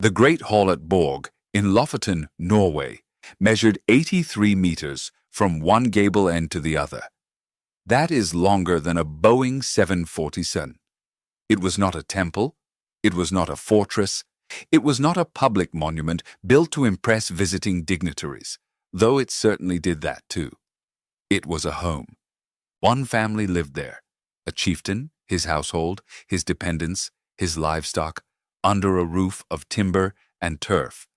The Great Hall at Borg in Lofoten, Norway, measured 83 meters from one gable end to the other. That is longer than a Boeing 747. It was not a temple. It was not a fortress. It was not a public monument built to impress visiting dignitaries, though it certainly did that too. It was a home. One family lived there, a chieftain, his household, his dependents, his livestock, under a roof of timber and turf,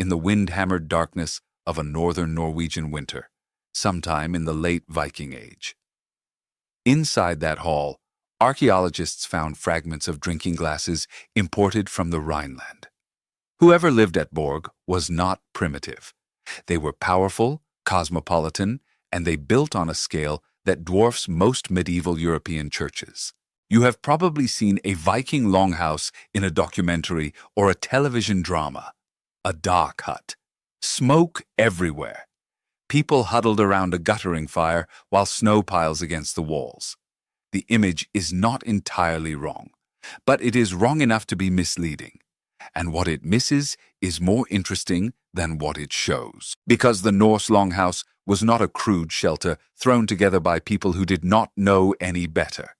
in the wind-hammered darkness of a northern Norwegian winter, sometime in the late Viking Age. Inside that hall, archaeologists found fragments of drinking glasses imported from the Rhineland. Whoever lived at Borg was not primitive. They were powerful, cosmopolitan, and they built on a scale that dwarfs most medieval European churches. You have probably seen a Viking longhouse in a documentary or a television drama. A dark hut. Smoke everywhere. People huddled around a guttering fire while snow piles against the walls. The image is not entirely wrong, but it is wrong enough to be misleading. And what it misses is more interesting than what it shows. Because the Norse longhouse was not a crude shelter thrown together by people who did not know any better.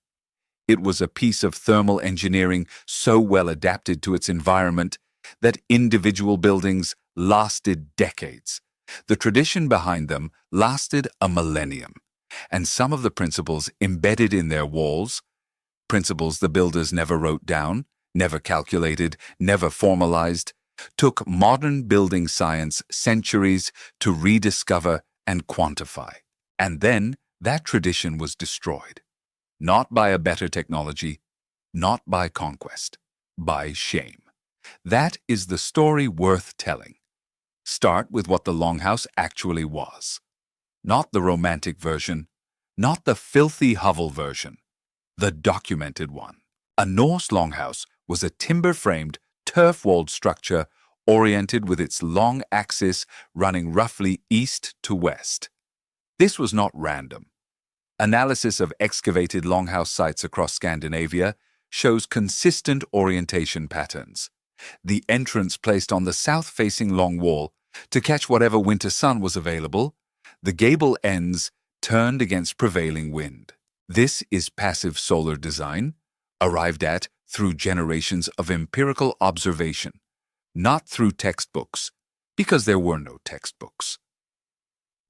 It was a piece of thermal engineering so well adapted to its environment that individual buildings lasted decades. The tradition behind them lasted a millennium, and some of the principles embedded in their walls, principles the builders never wrote down, never calculated, never formalized, took modern building science centuries to rediscover and quantify. And then that tradition was destroyed. Not by a better technology, not by conquest, by shame. That is the story worth telling. Start with what the longhouse actually was. Not the romantic version, not the filthy hovel version, the documented one. A Norse longhouse was a timber-framed, turf-walled structure oriented with its long axis running roughly east to west. This was not random. Analysis of excavated longhouse sites across Scandinavia shows consistent orientation patterns. The entrance placed on the south-facing long wall to catch whatever winter sun was available, the gable ends turned against prevailing wind. This is passive solar design, arrived at through generations of empirical observation, not through textbooks, because there were no textbooks.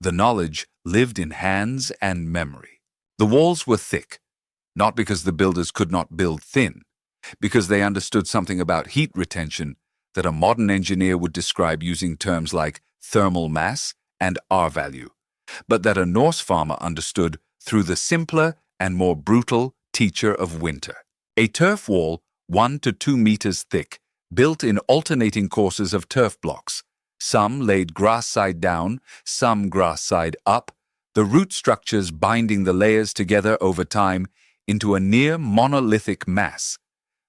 The knowledge lived in hands and memory. The walls were thick, not because the builders could not build thin, because they understood something about heat retention that a modern engineer would describe using terms like thermal mass and R-value, but that a Norse farmer understood through the simpler and more brutal teacher of winter. A turf wall 1 to 2 meters thick, built in alternating courses of turf blocks, some laid grass side down, some grass side up, the root structures binding the layers together over time into a near monolithic mass,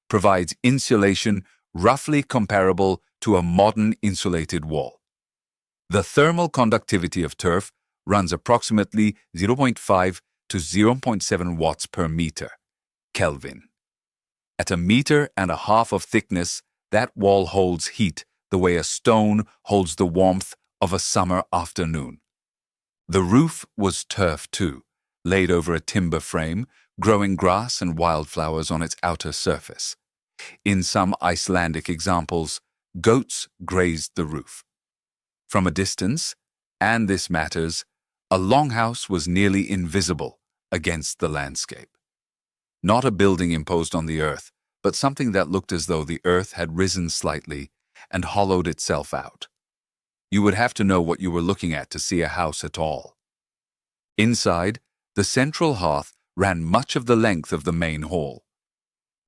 provides insulation roughly comparable to a modern insulated wall. The thermal conductivity of turf runs approximately 0.5 to 0.7 watts per meter, Kelvin. At 1.5 meters of thickness, that wall holds heat the way a stone holds the warmth of a summer afternoon. The roof was turf too, laid over a timber frame, growing grass and wildflowers on its outer surface. In some Icelandic examples, goats grazed the roof. From a distance, and this matters, a longhouse was nearly invisible against the landscape. Not a building imposed on the earth, but something that looked as though the earth had risen slightly and hollowed itself out. You would have to know what you were looking at to see a house at all. Inside, the central hearth ran much of the length of the main hall.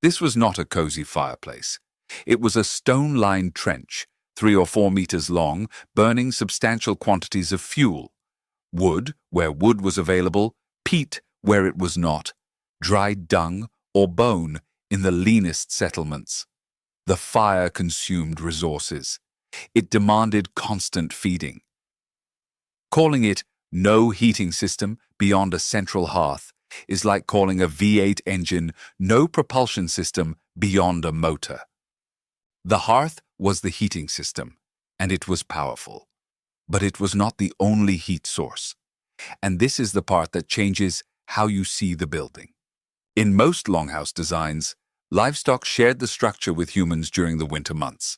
This was not a cozy fireplace. It was a stone-lined trench, 3 or 4 meters long, burning substantial quantities of fuel. Wood, where wood was available, peat where it was not, dried dung or bone in the leanest settlements. The fire consumed resources. It demanded constant feeding. Calling it no heating system beyond a central hearth is like calling a V8 engine no propulsion system beyond a motor. The hearth was the heating system, and it was powerful. But it was not the only heat source. And this is the part that changes how you see the building. In most longhouse designs, livestock shared the structure with humans during the winter months.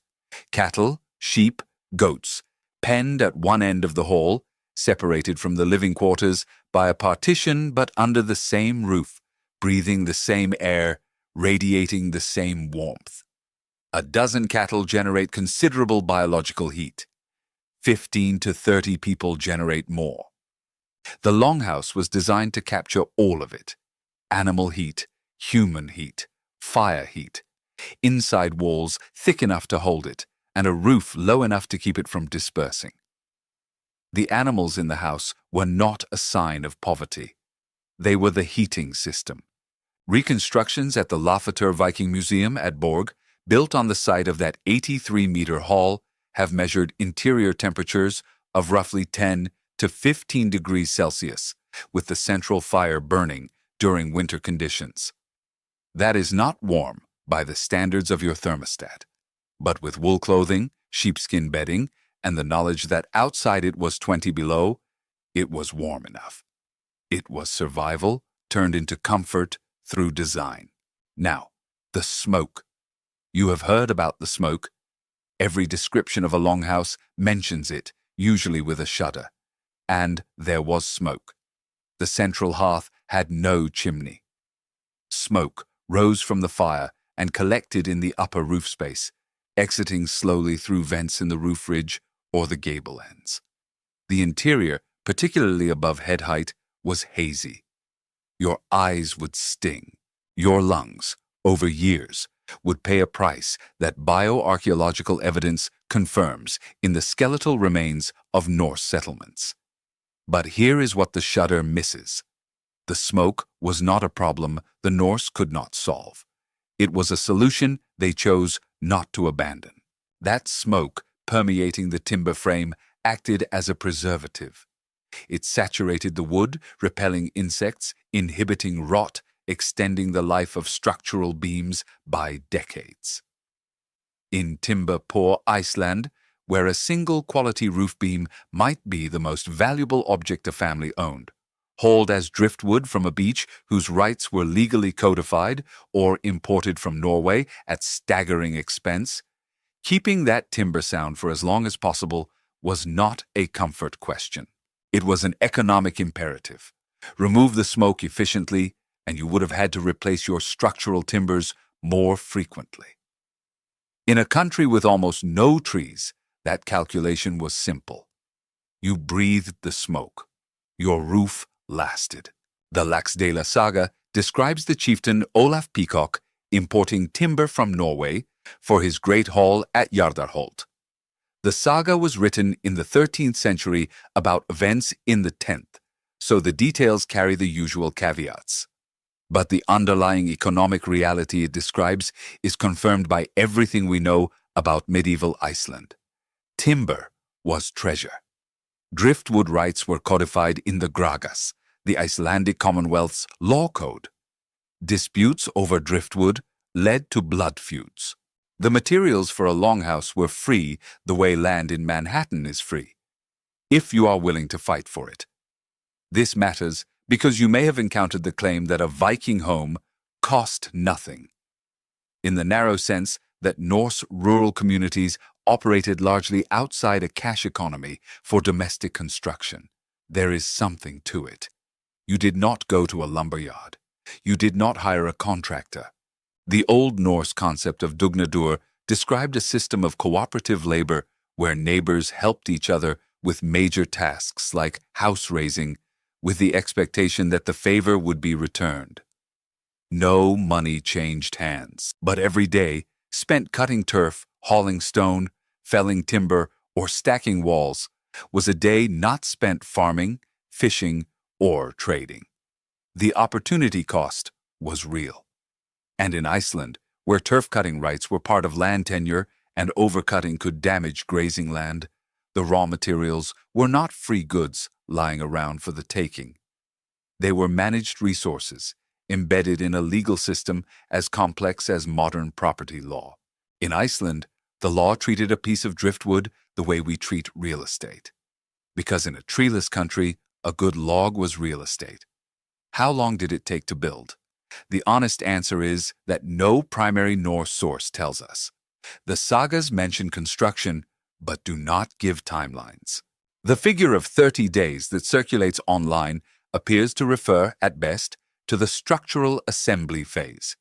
Cattle, sheep, goats, penned at one end of the hall, separated from the living quarters by a partition but under the same roof, breathing the same air, radiating the same warmth. A dozen cattle generate considerable biological heat. 15 to 30 people generate more. The longhouse was designed to capture all of it: animal heat, human heat, fire heat, inside walls thick enough to hold it, and a roof low enough to keep it from dispersing. The animals in the house were not a sign of poverty. They were the heating system. Reconstructions at the Lafeter Viking Museum at Borg, built on the site of that 83-meter hall, have measured interior temperatures of roughly 10 to 15 degrees Celsius, with the central fire burning during winter conditions. That is not warm by the standards of your thermostat, but with wool clothing, sheepskin bedding, and the knowledge that outside it was 20 below, it was warm enough. It was survival turned into comfort through design. Now, the smoke. You have heard about the smoke. Every description of a longhouse mentions it, usually with a shudder. And there was smoke. The central hearth had no chimney. Smoke rose from the fire and collected in the upper roof space, exiting slowly through vents in the roof ridge or the gable ends. The interior, particularly above head height, was hazy. Your eyes would sting. Your lungs, over years, would pay a price that bioarchaeological evidence confirms in the skeletal remains of Norse settlements. But here is what the shudder misses. The smoke was not a problem the Norse could not solve. It was a solution they chose not to abandon. That smoke, permeating the timber frame, acted as a preservative. It saturated the wood, repelling insects, inhibiting rot, extending the life of structural beams by decades. In timber-poor Iceland, where a single quality roof beam might be the most valuable object a family owned, hauled as driftwood from a beach whose rights were legally codified or imported from Norway at staggering expense, keeping that timber sound for as long as possible was not a comfort question. It was an economic imperative. Remove the smoke efficiently, and you would have had to replace your structural timbers more frequently. In a country with almost no trees, that calculation was simple. You breathed the smoke. Your roof lasted. The Laxdæla saga describes the chieftain Olaf Peacock importing timber from Norway for his great hall at Jardarholt. The saga was written in the 13th century about events in the 10th, so the details carry the usual caveats. But the underlying economic reality it describes is confirmed by everything we know about medieval Iceland. Timber was treasure. Driftwood rights were codified in the Gragas, the Icelandic Commonwealth's law code. Disputes over driftwood led to blood feuds. The materials for a longhouse were free the way land in Manhattan is free, if you are willing to fight for it. This matters because you may have encountered the claim that a Viking home cost nothing. In the narrow sense that Norse rural communities operated largely outside a cash economy for domestic construction, there is something to it. You did not go to a lumberyard. You did not hire a contractor. The Old Norse concept of dugnadur described a system of cooperative labor where neighbors helped each other with major tasks like house raising, with the expectation that the favor would be returned. No money changed hands, but every day spent cutting turf, hauling stone, felling timber, or stacking walls was a day not spent farming, fishing, or trading. The opportunity cost was real. And in Iceland, where turf-cutting rights were part of land tenure and overcutting could damage grazing land, the raw materials were not free goods lying around for the taking. They were managed resources, embedded in a legal system as complex as modern property law. In Iceland, The law treated a piece of driftwood the way we treat real estate. Because in a treeless country, a good log was real estate. How long did it take to build? The honest answer is that no primary Norse source tells us. The sagas mention construction, but do not give timelines. The figure of 30 days that circulates online appears to refer, at best, to the structural assembly phase,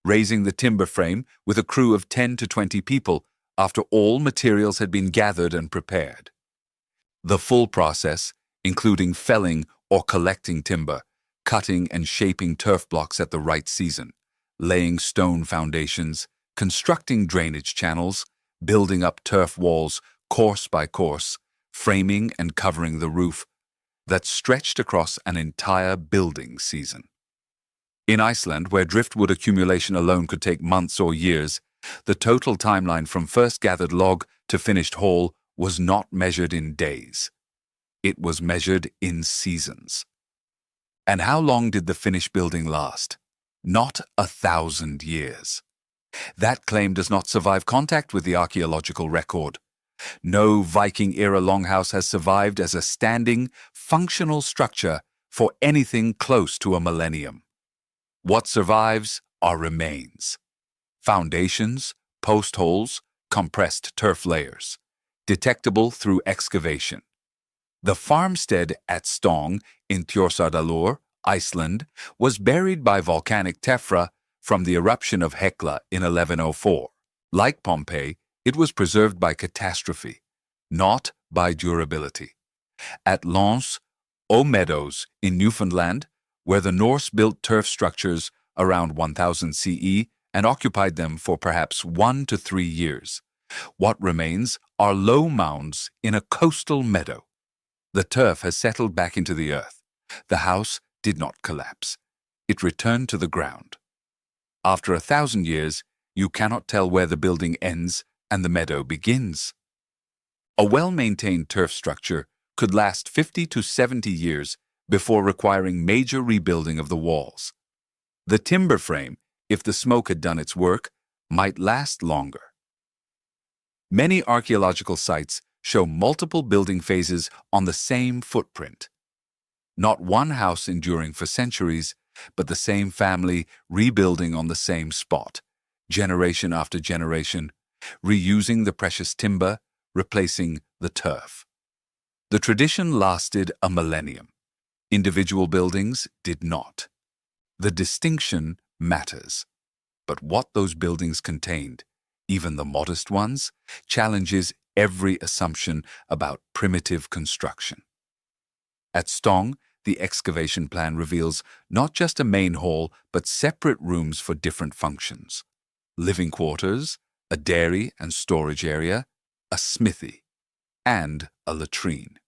raising the timber frame with a crew of 10 to 20 people after all materials had been gathered and prepared. The full process, including felling or collecting timber, cutting and shaping turf blocks at the right season, laying stone foundations, constructing drainage channels, building up turf walls course by course, framing and covering the roof, that stretched across an entire building season. In Iceland, where driftwood accumulation alone could take months or years, the total timeline from first gathered log to finished haul was not measured in days. It was measured in seasons. And how long did the finished building last? Not 1,000 years. That claim does not survive contact with the archaeological record. No Viking-era longhouse has survived as a standing, functional structure for anything close to a millennium. What survives are remains. Foundations, post holes, compressed turf layers, detectable through excavation. The farmstead at Stong in Þjórsárvöllur, Iceland, was buried by volcanic tephra from the eruption of Hekla in 1104. Like Pompeii, it was preserved by catastrophe, not by durability. At Lons, Meadows in Newfoundland, where the Norse built turf structures around 1000 CE and occupied them for perhaps 1 to 3 years. What remains are low mounds in a coastal meadow. The turf has settled back into the earth. The house did not collapse. It returned to the ground. After 1,000 years, you cannot tell where the building ends and the meadow begins. A well-maintained turf structure could last 50 to 70 years before requiring major rebuilding of the walls. The timber frame, if the smoke had done its work, might last longer. Many archaeological sites show multiple building phases on the same footprint. Not one house enduring for centuries, but the same family rebuilding on the same spot, generation after generation, reusing the precious timber, replacing the turf. The tradition lasted a millennium. Individual buildings did not. The distinction matters. But what those buildings contained, even the modest ones, challenges every assumption about primitive construction. At Stong, the excavation plan reveals not just a main hall, but separate rooms for different functions. Living quarters, a dairy and storage area, a smithy, and a latrine,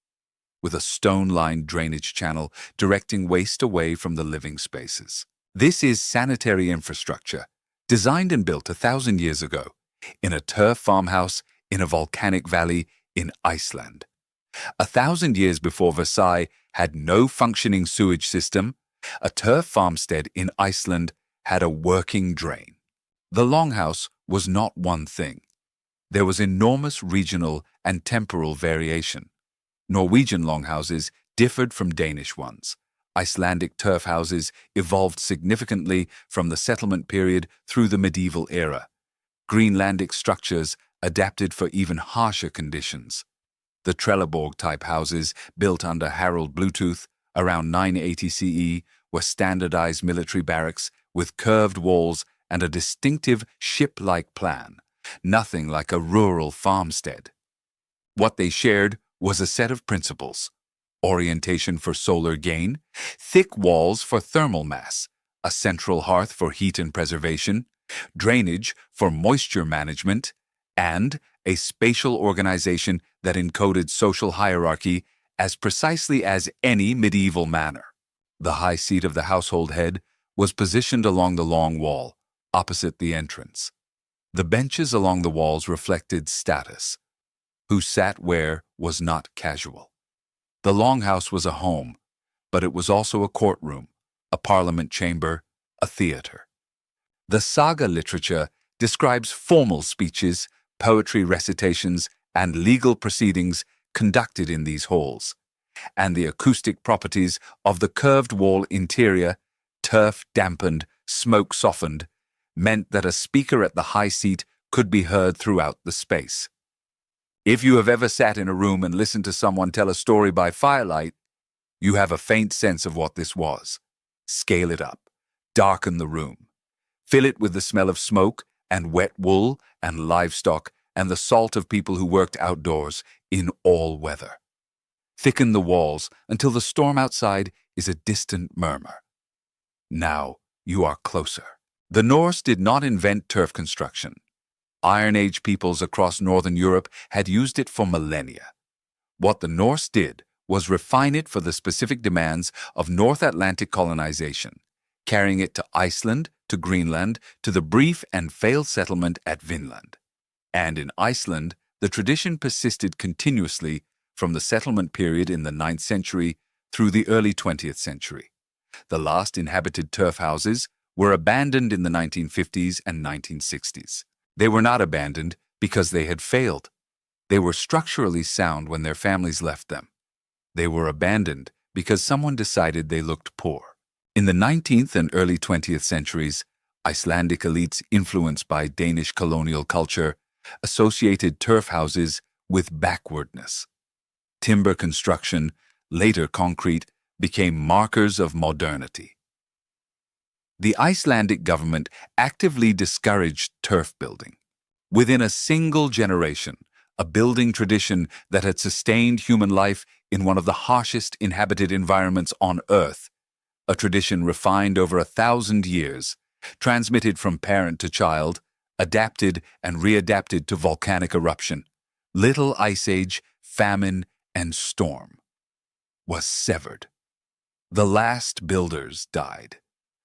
with a stone-lined drainage channel directing waste away from the living spaces. This is sanitary infrastructure, designed and built 1,000 years ago, in a turf farmhouse in a volcanic valley in Iceland. 1,000 years before Versailles had no functioning sewage system, a turf farmstead in Iceland had a working drain. The longhouse was not one thing. There was enormous regional and temporal variation. Norwegian longhouses differed from Danish ones. Icelandic turf houses evolved significantly from the settlement period through the medieval era. Greenlandic structures adapted for even harsher conditions. The Trelleborg-type houses built under Harald Bluetooth around 980 CE were standardized military barracks with curved walls and a distinctive ship-like plan, nothing like a rural farmstead. What they shared was a set of principles: orientation for solar gain, thick walls for thermal mass, a central hearth for heat and preservation, drainage for moisture management, and a spatial organization that encoded social hierarchy as precisely as any medieval manor. The high seat of the household head was positioned along the long wall, opposite the entrance. The benches along the walls reflected status. Who sat where was not casual. The longhouse was a home, but it was also a courtroom, a parliament chamber, a theater. The saga literature describes formal speeches, poetry recitations, and legal proceedings conducted in these halls, and the acoustic properties of the curved wall interior, turf-dampened, smoke-softened, meant that a speaker at the high seat could be heard throughout the space. If you have ever sat in a room and listened to someone tell a story by firelight, you have a faint sense of what this was. Scale it up. Darken the room. Fill it with the smell of smoke and wet wool and livestock and the salt of people who worked outdoors in all weather. Thicken the walls until the storm outside is a distant murmur. Now you are closer. The Norse did not invent turf construction. Iron Age peoples across northern Europe had used it for millennia. What the Norse did was refine it for the specific demands of North Atlantic colonization, carrying it to Iceland, to Greenland, to the brief and failed settlement at Vinland. And in Iceland, the tradition persisted continuously from the settlement period in the 9th century through the early 20th century. The last inhabited turf houses were abandoned in the 1950s and 1960s. They were not abandoned because they had failed. They were structurally sound when their families left them. They were abandoned because someone decided they looked poor. In the 19th and early 20th centuries, Icelandic elites influenced by Danish colonial culture associated turf houses with backwardness. Timber construction, later concrete, became markers of modernity. The Icelandic government actively discouraged turf building. Within a single generation, a building tradition that had sustained human life in one of the harshest inhabited environments on Earth, a tradition refined over 1,000 years, transmitted from parent to child, adapted and readapted to volcanic eruption, little ice age, famine, and storm, was severed. The last builders died.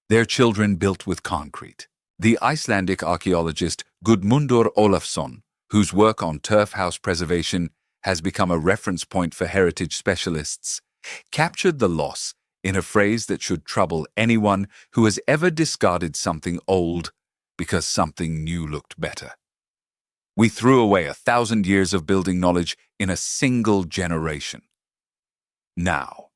Their children built with concrete. The Icelandic archaeologist Gudmundur Ólafsson, whose work on turf house preservation has become a reference point for heritage specialists, captured the loss in a phrase that should trouble anyone who has ever discarded something old because something new looked better. We threw away 1,000 years of building knowledge in a single generation. Now,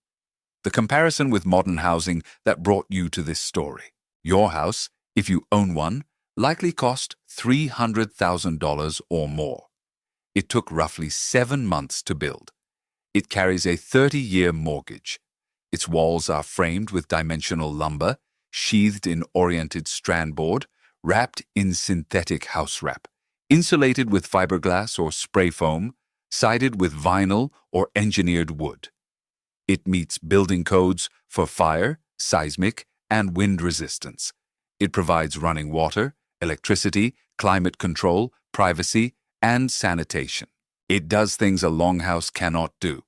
the comparison with modern housing that brought you to this story. Your house, if you own one, likely cost $300,000 or more. It took roughly 7 months to build. It carries a 30-year mortgage. Its walls are framed with dimensional lumber, sheathed in oriented strand board, wrapped in synthetic house wrap, insulated with fiberglass or spray foam, sided with vinyl or engineered wood. It meets building codes for fire, seismic, and wind resistance. It provides running water, electricity, climate control, privacy, and sanitation. It does things a longhouse cannot do.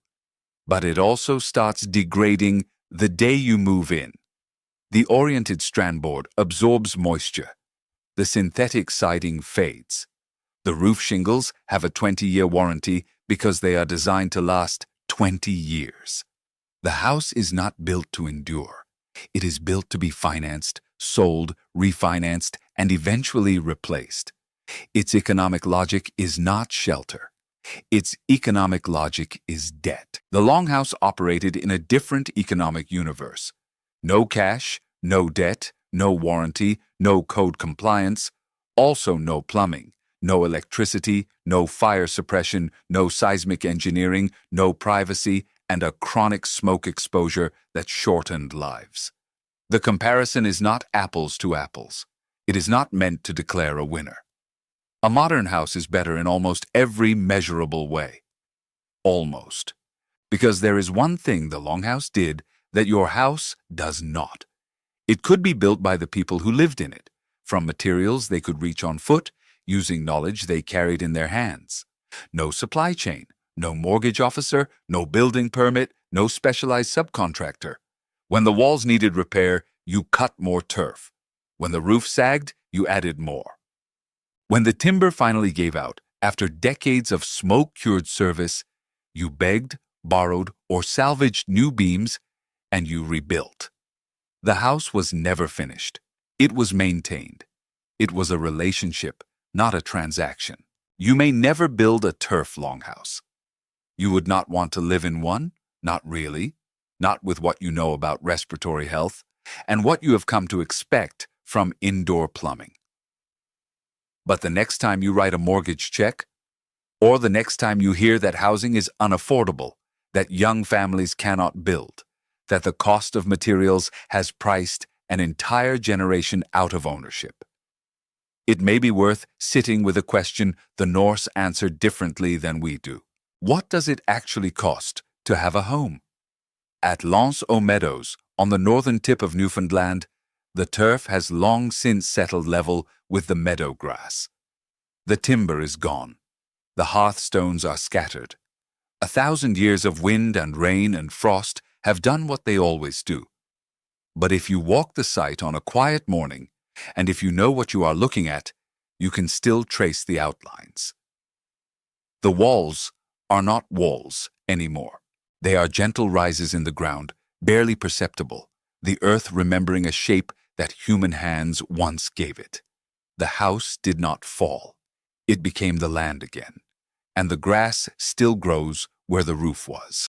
But it also starts degrading the day you move in. The oriented strand board absorbs moisture. The synthetic siding fades. The roof shingles have a 20-year warranty because they are designed to last 20 years. The house is not built to endure. It is built to be financed, sold, refinanced, and eventually replaced. Its economic logic is not shelter. Its economic logic is debt. The longhouse operated in a different economic universe. No cash, no debt, no warranty, no code compliance, also no plumbing, no electricity, no fire suppression, no seismic engineering, no privacy, and a chronic smoke exposure that shortened lives. The comparison is not apples to apples. It is not meant to declare a winner. A modern house is better in almost every measurable way. Almost. Because there is one thing the longhouse did that your house does not. It could be built by the people who lived in it, from materials they could reach on foot, using knowledge they carried in their hands. No supply chain, no mortgage officer, no building permit, no specialized subcontractor. When the walls needed repair, you cut more turf. When the roof sagged, you added more. When the timber finally gave out, after decades of smoke-cured service, you begged, borrowed, or salvaged new beams, and you rebuilt. The house was never finished. It was maintained. It was a relationship, not a transaction. You may never build a turf longhouse. You would not want to live in one? Not really. Not with what you know about respiratory health and what you have come to expect from indoor plumbing. But the next time you write a mortgage check, or the next time you hear that housing is unaffordable, that young families cannot build, that the cost of materials has priced an entire generation out of ownership, it may be worth sitting with a question the Norse answer differently than we do. What does it actually cost to have a home? At Lance aux Meadows, on the northern tip of Newfoundland, the turf has long since settled level with the meadow grass. The timber is gone. The hearthstones are scattered. 1,000 years of wind and rain and frost have done what they always do. But if you walk the site on a quiet morning, and if you know what you are looking at, you can still trace the outlines. The walls are not walls anymore. They are gentle rises in the ground, barely perceptible, the earth remembering a shape that human hands once gave it. The house did not fall. It became the land again, and the grass still grows where the roof was.